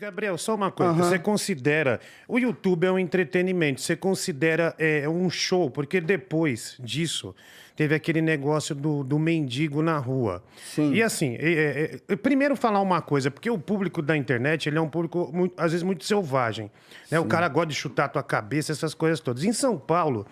Gabriel, só uma coisa. Você considera... O YouTube é um entretenimento. Você considera um show? Porque depois disso, teve aquele negócio do mendigo na rua. Sim. E assim, primeiro falar uma coisa, porque o público da internet, ele é um público, às vezes, muito selvagem. Né? O cara gosta de chutar a tua cabeça, essas coisas todas. Em São Paulo,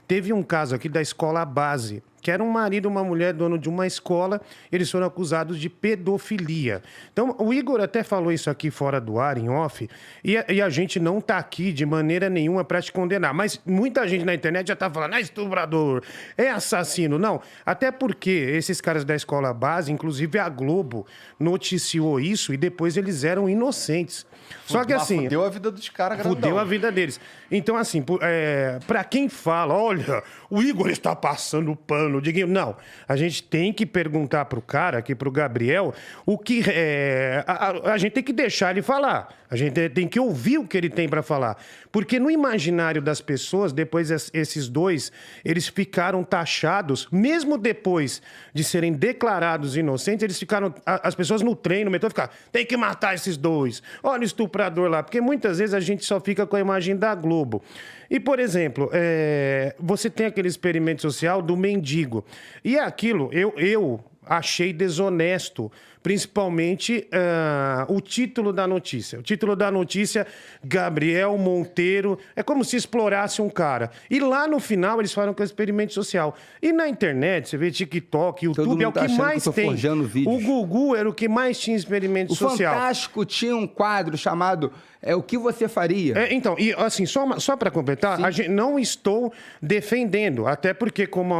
teve um caso aqui da escola base, que era um marido e uma mulher, dono de uma escola, eles foram acusados de pedofilia. Então, o Igor até falou isso aqui fora do ar, em off, e a gente não tá aqui de maneira nenhuma para te condenar. Mas muita gente na internet já tá falando, é estuprador, é assassino. Não, até porque esses caras da escola base, inclusive a Globo, noticiou isso e depois eles eram inocentes. Só que assim... Fudeu a vida dos caras, grandão. Fudeu a vida deles. Então, assim, pra quem fala, olha, o Igor está passando pano, Diguinho. Não, a gente tem que perguntar pro cara, aqui pro Gabriel, o que a gente tem que deixar ele falar. A gente tem que ouvir o que ele tem pra falar. Porque no imaginário das pessoas, depois esses dois, eles ficaram taxados, mesmo depois de serem declarados inocentes, eles ficaram, as pessoas no trem, no metrô, ficaram, tem que matar esses dois. Olha o estuprador lá. Porque muitas vezes a gente só fica com a imagem da Globo. E, por exemplo, você tem aquele experimento social do mendigo. E aquilo, eu achei desonesto, principalmente o título da notícia. O título da notícia, Gabriel Monteiro, é como se explorasse um cara. E lá no final eles falam que é um experimento social. E na internet, você vê TikTok, YouTube, é o que mais tem. O Gugu era o que mais tinha experimento social. O Fantástico tinha um quadro chamado O que você faria? Então, e assim, só para completar, não estou defendendo, até porque como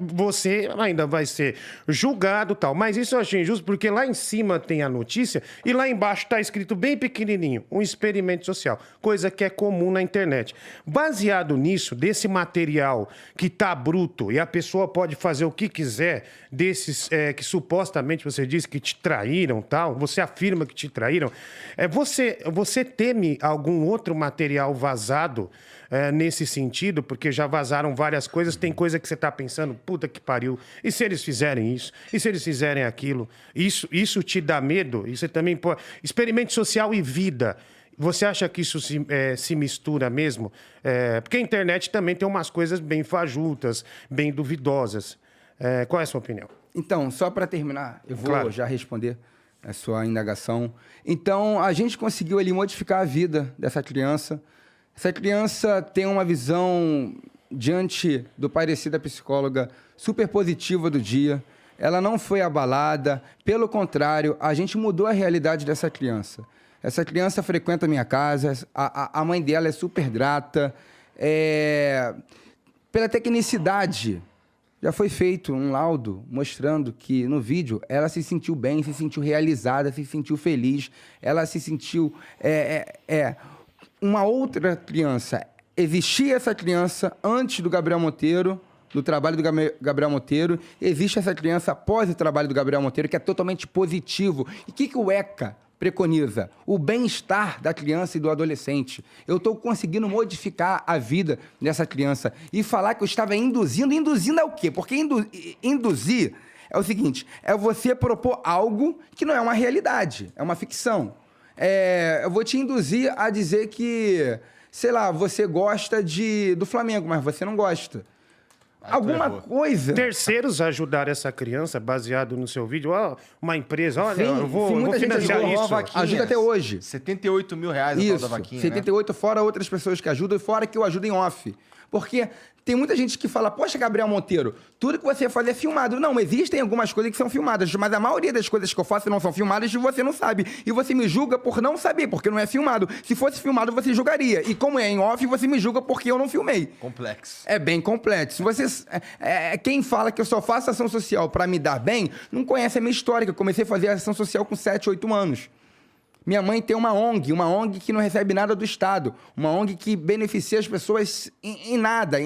você ainda vai ser julgado e tal, mas isso eu achei injusto porque lá em cima tem a notícia e lá embaixo está escrito bem pequenininho, um experimento social, coisa que é comum na internet. Baseado nisso, desse material que tá bruto e a pessoa pode fazer o que quiser, desses que supostamente você diz que te traíram tal, você afirma que te traíram, você teme algum outro material vazado nesse sentido? Porque já vazaram várias coisas, tem coisa que você está pensando, puta que pariu, e se eles fizerem isso? E se eles fizerem aquilo? Isso te dá medo? Isso também pode... Experimento social e vida. Você acha que isso se mistura mesmo? Porque a internet também tem umas coisas bem fajutas, bem duvidosas. Qual é a sua opinião? Então, só para terminar, eu vou já responder a sua indagação. Então, a gente conseguiu ali modificar a vida dessa criança. Essa criança tem uma visão, diante do parecer da psicóloga, super positiva do dia. Ela não foi abalada. Pelo contrário, a gente mudou a realidade dessa criança. Essa criança frequenta a minha casa, a mãe dela é super grata. Pela tecnicidade, já foi feito um laudo mostrando que, no vídeo, ela se sentiu bem, se sentiu realizada, se sentiu feliz, ela se sentiu... uma outra criança. Existia essa criança antes do Gabriel Monteiro, do trabalho do Gabriel Monteiro. Existe essa criança após o trabalho do Gabriel Monteiro, que é totalmente positivo. E o que o ECA preconiza? O bem-estar da criança e do adolescente. Eu estou conseguindo modificar a vida dessa criança. E falar que eu estava induzindo... Induzindo é o quê? Porque induzir é o seguinte, é você propor algo que não é uma realidade, é uma ficção. Eu vou te induzir a dizer que, sei lá, você gosta do Flamengo, mas você não gosta. Alguma coisa. Terceiros ajudaram essa criança, baseado no seu vídeo. Uma empresa, olha, eu vou financiar isso. Ajuda até hoje. R$78 mil a tal da vaquinha, 78, né? Fora outras pessoas que ajudam, e fora que eu ajudo em off. Porque tem muita gente que fala, poxa, Gabriel Monteiro, tudo que você faz é filmado. Não, existem algumas coisas que são filmadas, mas a maioria das coisas que eu faço não são filmadas e você não sabe. E você me julga por não saber, porque não é filmado. Se fosse filmado, você julgaria. E como é em off, você me julga porque eu não filmei. Complexo. É bem complexo. Quem fala que eu só faço ação social para me dar bem, não conhece a minha história, que eu comecei a fazer ação social com 7, 8 anos. Minha mãe tem uma ONG que não recebe nada do Estado, uma ONG que beneficia as pessoas em nada,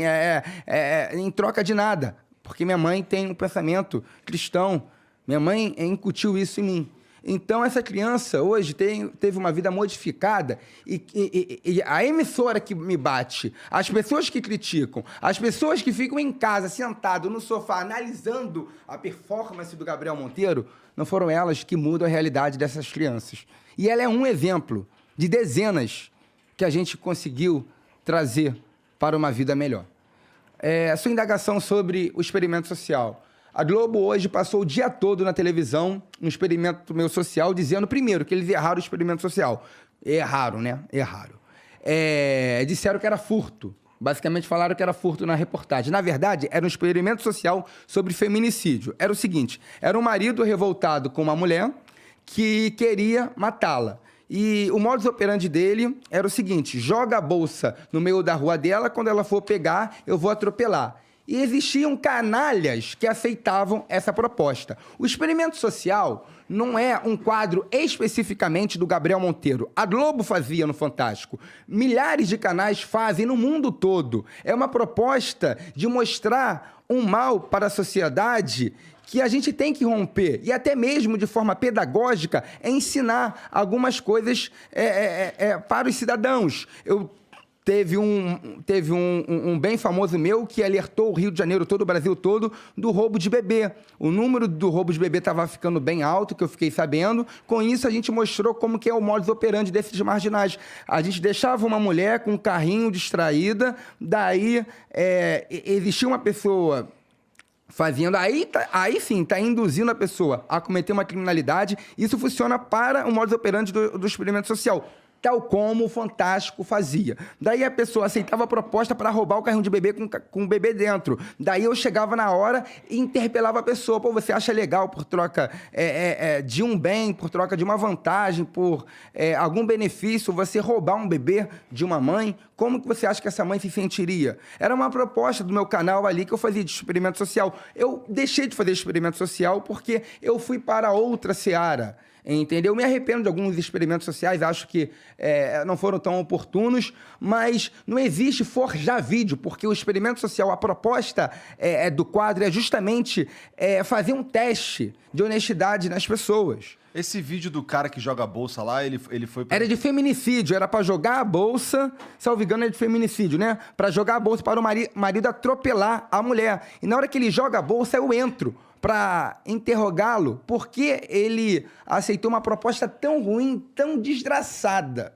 em troca de nada, porque minha mãe tem um pensamento cristão, minha mãe incutiu isso em mim. Então, essa criança hoje teve uma vida modificada e a emissora que me bate, as pessoas que criticam, as pessoas que ficam em casa, sentado no sofá, analisando a performance do Gabriel Monteiro, não foram elas que mudam a realidade dessas crianças. E ela é um exemplo de dezenas que a gente conseguiu trazer para uma vida melhor. A sua indagação sobre o experimento social. A Globo hoje passou o dia todo na televisão, um experimento meu social, dizendo, primeiro, que eles erraram o experimento social. Erraram, né? Erraram. Disseram que era furto. Basicamente falaram que era furto na reportagem. Na verdade, era um experimento social sobre feminicídio. Era o seguinte, era um marido revoltado com uma mulher que queria matá-la. E o modus operandi dele era o seguinte, joga a bolsa no meio da rua dela, quando ela for pegar, eu vou atropelar. E existiam canalhas que aceitavam essa proposta. O experimento social não é um quadro especificamente do Gabriel Monteiro. A Globo fazia no Fantástico. Milhares de canais fazem no mundo todo. É uma proposta de mostrar um mal para a sociedade que a gente tem que romper. E até mesmo de forma pedagógica, ensinar algumas coisas para os cidadãos. Teve um bem famoso meu que alertou o Rio de Janeiro, todo o Brasil todo, do roubo de bebê. O número do roubo de bebê estava ficando bem alto, que eu fiquei sabendo. Com isso, a gente mostrou como que é o modus operandi desses marginais. A gente deixava uma mulher com um carrinho distraída, daí existia uma pessoa fazendo, aí sim, está induzindo a pessoa a cometer uma criminalidade. Isso funciona para o modus operandi do experimento social, tal como o Fantástico fazia. Daí a pessoa aceitava a proposta para roubar o carrinho de bebê com o bebê dentro. Daí eu chegava na hora e interpelava a pessoa. Pô, você acha legal por troca de um bem, por troca de uma vantagem, por algum benefício, você roubar um bebê de uma mãe? Como que você acha que essa mãe se sentiria? Era uma proposta do meu canal ali que eu fazia de experimento social. Eu deixei de fazer experimento social porque eu fui para outra seara. Entendeu? Eu me arrependo de alguns experimentos sociais, acho que não foram tão oportunos, mas não existe forjar vídeo, porque o experimento social, a proposta do quadro é justamente fazer um teste de honestidade nas pessoas. Esse vídeo do cara que joga a bolsa lá, ele foi... Era de feminicídio, era para jogar a bolsa, salvo engano, é de feminicídio, né? Para jogar a bolsa para o marido atropelar a mulher. E na hora que ele joga a bolsa, eu entro para interrogá-lo, porque ele aceitou uma proposta tão ruim, tão desgraçada.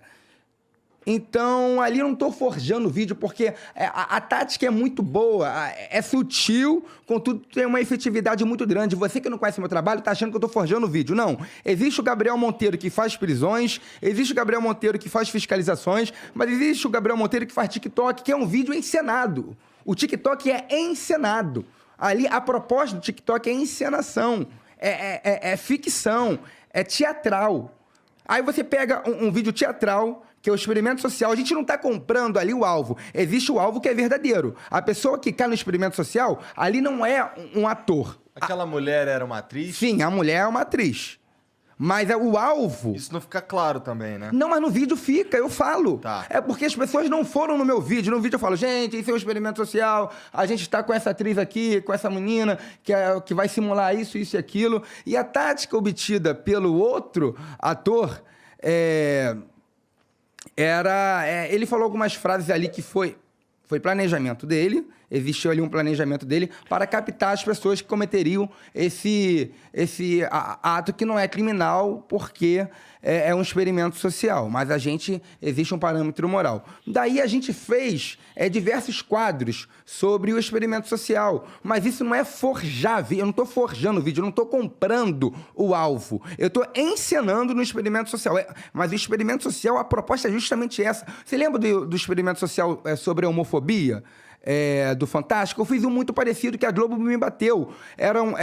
Então, ali eu não estou forjando o vídeo, porque a tática é muito boa, é sutil, contudo tem uma efetividade muito grande. Você que não conhece meu trabalho está achando que eu estou forjando o vídeo. Não. Existe o Gabriel Monteiro que faz prisões, existe o Gabriel Monteiro que faz fiscalizações, mas existe o Gabriel Monteiro que faz TikTok, que é um vídeo encenado. O TikTok é encenado. Ali, a proposta do TikTok é encenação, é ficção, é teatral. Aí você pega um vídeo teatral, que é o experimento social, a gente não está comprando ali o alvo. Existe o alvo que é verdadeiro. A pessoa que cai no experimento social, ali não é um ator. Aquela mulher era uma atriz? Sim, a mulher é uma atriz. Mas o alvo... Isso não fica claro também, né? Não, mas no vídeo fica, eu falo. Tá. É porque as pessoas não foram no meu vídeo. No vídeo eu falo, gente, isso é um experimento social, a gente está com essa atriz aqui, com essa menina, que vai simular isso, isso e aquilo. E a tática obtida pelo outro ator ele falou algumas frases ali que foi planejamento dele, existiu ali um planejamento dele para captar as pessoas que cometeriam esse ato que não é criminal, porque é um experimento social, mas existe um parâmetro moral. Daí a gente fez diversos quadros sobre o experimento social, mas isso não é forjar vídeo, eu não estou forjando vídeo, eu não estou comprando o alvo, eu estou encenando no experimento social. Mas o experimento social, a proposta é justamente essa. Você lembra do experimento social sobre a homofobia? Do Fantástico, eu fiz um muito parecido que a Globo me bateu. Eram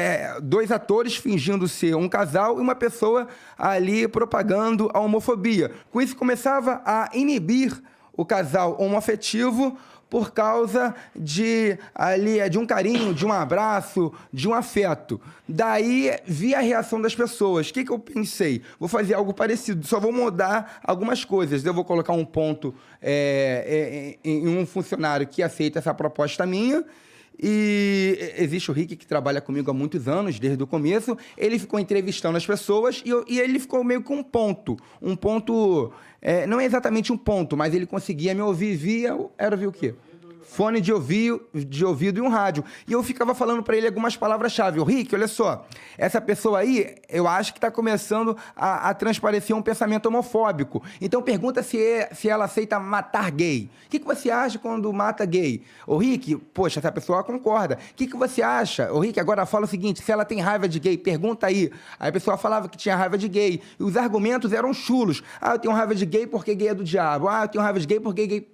dois atores fingindo ser um casal e uma pessoa ali propagando a homofobia. Com isso, começava a inibir o casal homoafetivo por causa de um carinho, de um abraço, de um afeto. Daí, vi a reação das pessoas. O que eu pensei? Vou fazer algo parecido, só vou mudar algumas coisas. Eu vou colocar um ponto em um funcionário que aceita essa proposta minha. E existe o Rick, que trabalha comigo há muitos anos, desde o começo. Ele ficou entrevistando as pessoas e ele ficou meio que um ponto. Um ponto... não é exatamente um ponto, mas ele conseguia me ouvir via... Era ver o quê? fone de ouvido e um rádio. E eu ficava falando para ele algumas palavras-chave. Ô, Rick, olha só, essa pessoa aí, eu acho que está começando a transparecer um pensamento homofóbico. Então pergunta se ela aceita matar gay. O que você acha quando mata gay? Ô, Rick, poxa, essa pessoa concorda. O que você acha? Ô, Rick, agora fala o seguinte, se ela tem raiva de gay, pergunta aí. Aí a pessoa falava que tinha raiva de gay. E os argumentos eram chulos. Ah, eu tenho raiva de gay porque gay é do diabo. Ah, eu tenho raiva de gay porque gay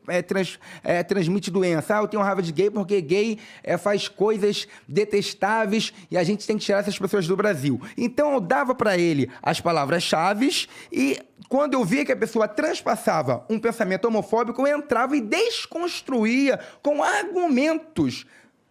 transmite doença. Ah, eu tenho raiva de gay porque gay faz coisas detestáveis e a gente tem que tirar essas pessoas do Brasil. Então eu dava para ele as palavras-chave e quando eu via que a pessoa transpassava um pensamento homofóbico, eu entrava e desconstruía com argumentos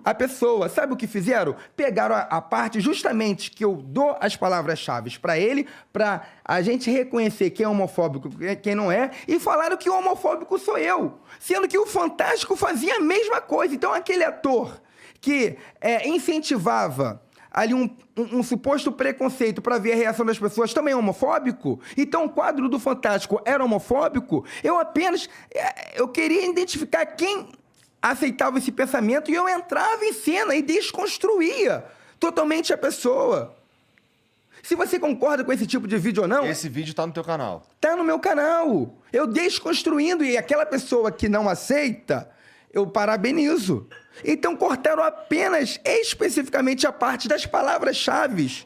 a pessoa. Sabe o que fizeram? Pegaram a parte justamente que eu dou as palavras-chave para ele, para a gente reconhecer quem é homofóbico e quem não é, e falaram que o homofóbico sou eu. Sendo que o Fantástico fazia a mesma coisa. Então, aquele ator que incentivava ali um suposto preconceito para ver a reação das pessoas também é homofóbico? Então, o quadro do Fantástico era homofóbico? Eu queria identificar quem aceitava esse pensamento e eu entrava em cena e desconstruía totalmente a pessoa. Se você concorda com esse tipo de vídeo ou não... Esse vídeo tá no teu canal. Tá no meu canal. Eu desconstruindo e aquela pessoa que não aceita, eu parabenizo. Então cortaram apenas especificamente a parte das palavras-chave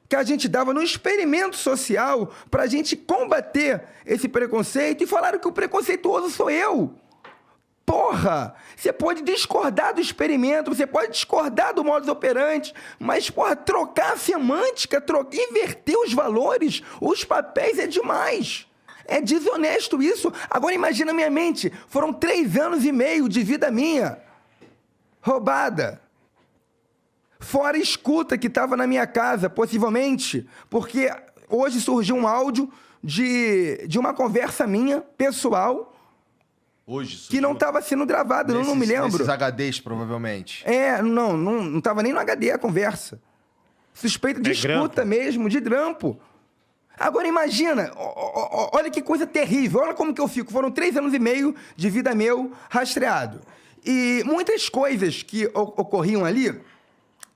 que a gente dava no experimento social pra gente combater esse preconceito e falaram que o preconceituoso sou eu. Porra, você pode discordar do experimento, você pode discordar do modus operandi, mas, porra, trocar a semântica, inverter os valores, os papéis é demais. É desonesto isso. Agora imagina a minha mente, foram 3 anos e meio de vida minha roubada. Fora a escuta que estava na minha casa, possivelmente, porque hoje surgiu um áudio de uma conversa minha, pessoal, Hoje, que não estava sendo gravado, eu não me lembro. Nesses HDs, provavelmente. Não estava nem no HD a conversa. Suspeita de escuta mesmo, de grampo. Agora imagina, olha que coisa terrível, olha como que eu fico. Foram 3 anos e meio de vida meu rastreado. E muitas coisas que ocorriam ali,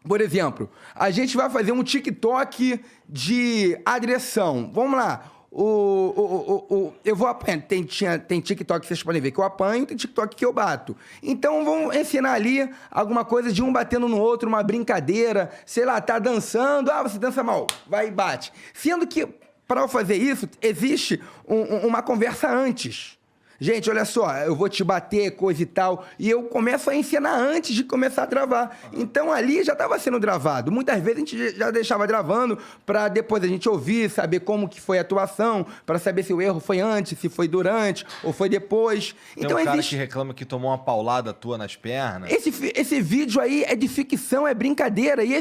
por exemplo, a gente vai fazer um TikTok de agressão. Vamos lá. Eu vou apanhar. Tem TikTok que vocês podem ver que eu apanho, tem TikTok que eu bato. Então vamos ensinar ali alguma coisa de um batendo no outro, uma brincadeira, sei lá, tá dançando, você dança mal, vai e bate. Sendo que, para eu fazer isso, existe uma conversa antes. Gente, olha só, eu vou te bater, coisa e tal, e eu começo a ensinar antes de começar a gravar. Então, ali já estava sendo gravado. Muitas vezes a gente já deixava gravando para depois a gente ouvir, saber como que foi a atuação, para saber se o erro foi antes, se foi durante ou foi depois. Tem um cara que reclama que tomou uma paulada tua nas pernas. Esse vídeo aí é de ficção, é brincadeira, e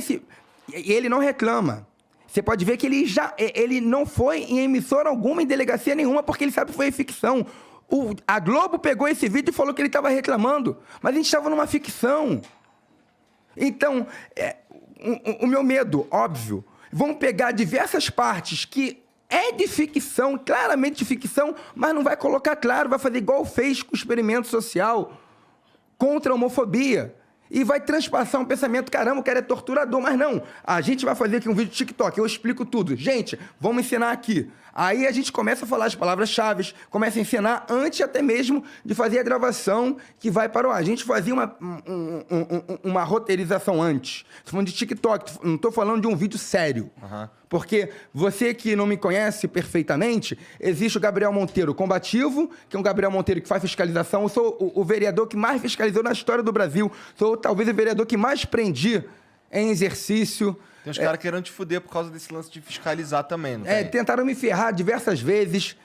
ele não reclama. Você pode ver que ele não foi em emissora alguma, em delegacia nenhuma, porque ele sabe que foi ficção. A Globo pegou esse vídeo e falou que ele estava reclamando, mas a gente estava numa ficção. Então, o meu medo, óbvio, vão pegar diversas partes que é de ficção, claramente de ficção, mas não vai colocar claro, vai fazer igual fez com o experimento social contra a homofobia. E vai transpassar um pensamento, caramba, o cara é torturador, mas não. A gente vai fazer aqui um vídeo de TikTok, eu explico tudo. Gente, vamos ensinar aqui. Aí a gente começa a falar as palavras-chave, começa a ensinar antes até mesmo de fazer a gravação que vai para o ar. A gente fazia uma roteirização antes. Estou falando de TikTok, não estou falando de um vídeo sério. Uhum. Porque você que não me conhece perfeitamente, existe o Gabriel Monteiro combativo, que é um Gabriel Monteiro que faz fiscalização. Eu sou o vereador que mais fiscalizou na história do Brasil. Sou talvez o vereador que mais prendi em exercício. Tem uns caras querendo te fuder por causa desse lance de fiscalizar também, não tem? Tentaram me ferrar diversas vezes.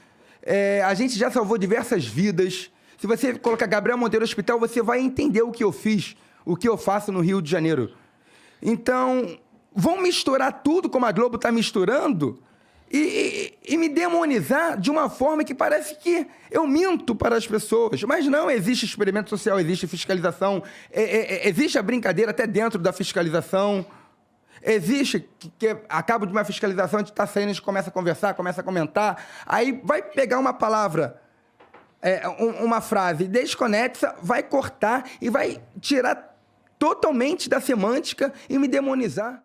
A gente já salvou diversas vidas. Se você colocar Gabriel Monteiro Hospital, você vai entender o que eu fiz, o que eu faço no Rio de Janeiro. Então, vão misturar tudo como a Globo está misturando e me demonizar de uma forma que parece que eu minto para as pessoas. Mas não, existe experimento social, existe fiscalização, existe a brincadeira até dentro da fiscalização. Existe que acaba de uma fiscalização, a gente está saindo, a gente começa a conversar, começa a comentar, aí vai pegar uma palavra uma frase desconexa, vai cortar e vai tirar totalmente da semântica e me demonizar.